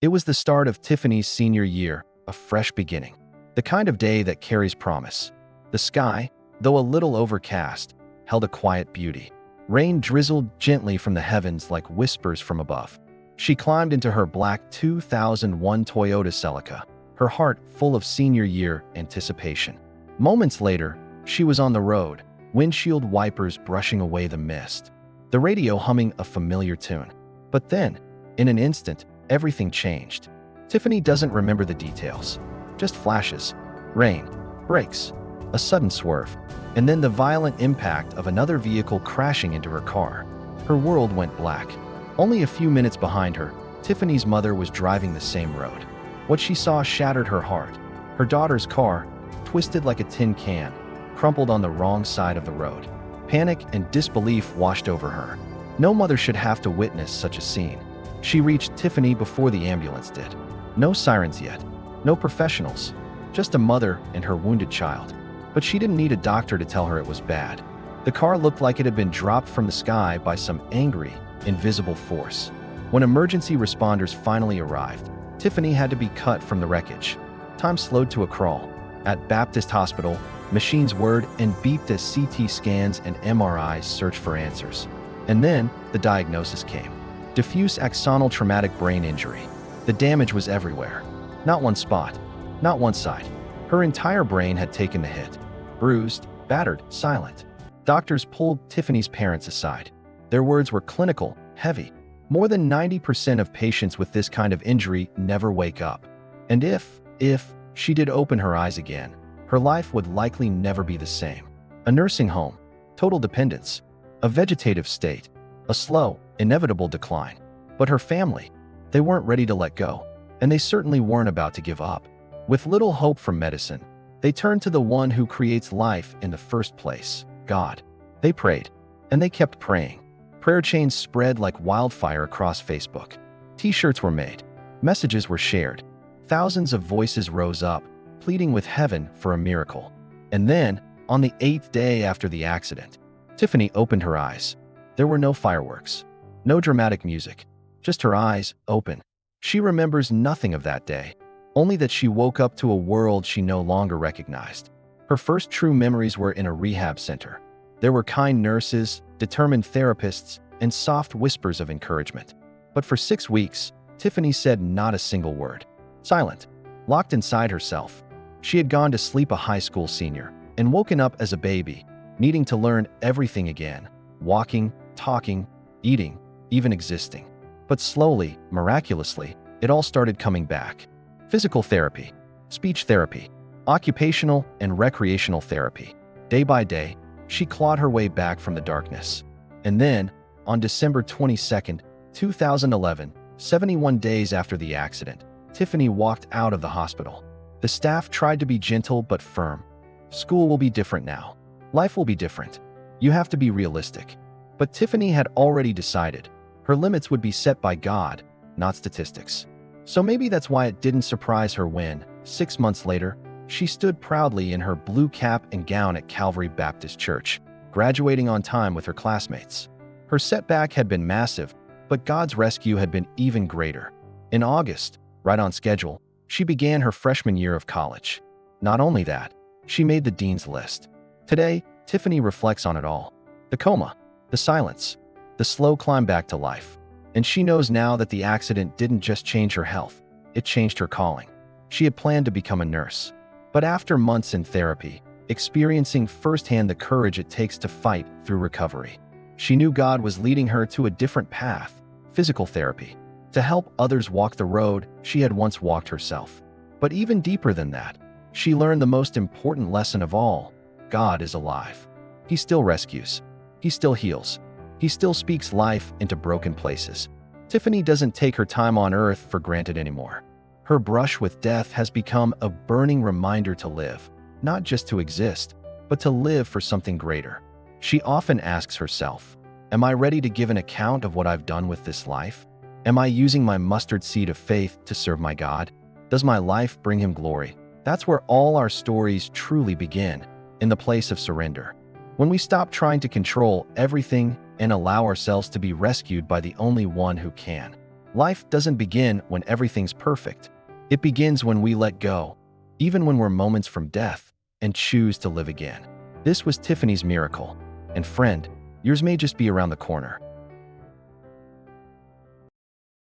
It was the start of Tiffany's senior year, a fresh beginning. The kind of day that carries promise. The sky, though a little overcast, held a quiet beauty. Rain drizzled gently from the heavens like whispers from above. She climbed into her black 2001 Toyota Celica, her heart full of senior year anticipation. Moments later, she was on the road, windshield wipers brushing away the mist, the radio humming a familiar tune. But then, in an instant, everything changed. Tiffany doesn't remember the details, just flashes, rain, brakes, a sudden swerve, and then the violent impact of another vehicle crashing into her car. Her world went black. Only a few minutes behind her, Tiffany's mother was driving the same road. What she saw shattered her heart. Her daughter's car, twisted like a tin can, crumpled on the wrong side of the road. Panic and disbelief washed over her. No mother should have to witness such a scene. She reached Tiffany before the ambulance did. No sirens yet, no professionals, just a mother and her wounded child. But she didn't need a doctor to tell her it was bad. The car looked like it had been dropped from the sky by some angry, invisible force. When emergency responders finally arrived, Tiffany had to be cut from the wreckage. Time slowed to a crawl. At Baptist Hospital, machines whirred and beeped as CT scans and MRIs searched for answers. And then, the diagnosis came. Diffuse axonal traumatic brain injury. The damage was everywhere. Not one spot, not one side. Her entire brain had taken the hit. Bruised, battered, silent. Doctors pulled Tiffany's parents aside. Their words were clinical, heavy. More than 90% of patients with this kind of injury never wake up. And if she did open her eyes again, her life would likely never be the same. A nursing home, total dependence, a vegetative state, a slow, inevitable decline. But her family, they weren't ready to let go, and they certainly weren't about to give up. With little hope from medicine, they turned to the one who creates life in the first place, God. They prayed, and they kept praying. Prayer chains spread like wildfire across Facebook. T-shirts were made. Messages were shared. Thousands of voices rose up, pleading with heaven for a miracle. And then, on the 8th day after the accident, Tiffany opened her eyes. There were no fireworks, no dramatic music, just her eyes open. She remembers nothing of that day, only that she woke up to a world she no longer recognized. Her first true memories were in a rehab center. There were kind nurses, determined therapists, and soft whispers of encouragement. But for 6 weeks, Tiffany said not a single word. Silent, locked inside herself. She had gone to sleep a high school senior and woken up as a baby, needing to learn everything again, walking, talking, eating, even existing. But slowly, miraculously, it all started coming back. Physical therapy, speech therapy, occupational and recreational therapy. Day by day, she clawed her way back from the darkness. And then, on December 22nd, 2011, 71 days after the accident, Tiffany walked out of the hospital. The staff tried to be gentle but firm. School will be different now. Life will be different. You have to be realistic. But Tiffany had already decided. Her limits would be set by God, not statistics. So maybe that's why it didn't surprise her when, 6 months later, she stood proudly in her blue cap and gown at Calvary Baptist Church, graduating on time with her classmates. Her setback had been massive, but God's rescue had been even greater. In August, right on schedule, she began her freshman year of college. Not only that, she made the dean's list. Today, Tiffany reflects on it all. The coma, the silence, the slow climb back to life. And she knows now that the accident didn't just change her health, it changed her calling. She had planned to become a nurse. But after months in therapy, experiencing firsthand the courage it takes to fight through recovery, she knew God was leading her to a different path, physical therapy, to help others walk the road she had once walked herself. But even deeper than that, she learned the most important lesson of all: God is alive. He still rescues. He still heals. He still speaks life into broken places. Tiffany doesn't take her time on earth for granted anymore. Her brush with death has become a burning reminder to live, not just to exist, but to live for something greater. She often asks herself, am I ready to give an account of what I've done with this life? Am I using my mustard seed of faith to serve my God? Does my life bring him glory? That's where all our stories truly begin, in the place of surrender. When we stop trying to control everything and allow ourselves to be rescued by the only one who can. Life doesn't begin when everything's perfect. It begins when we let go, even when we're moments from death, and choose to live again. This was Tiffany's miracle. And friend, yours may just be around the corner.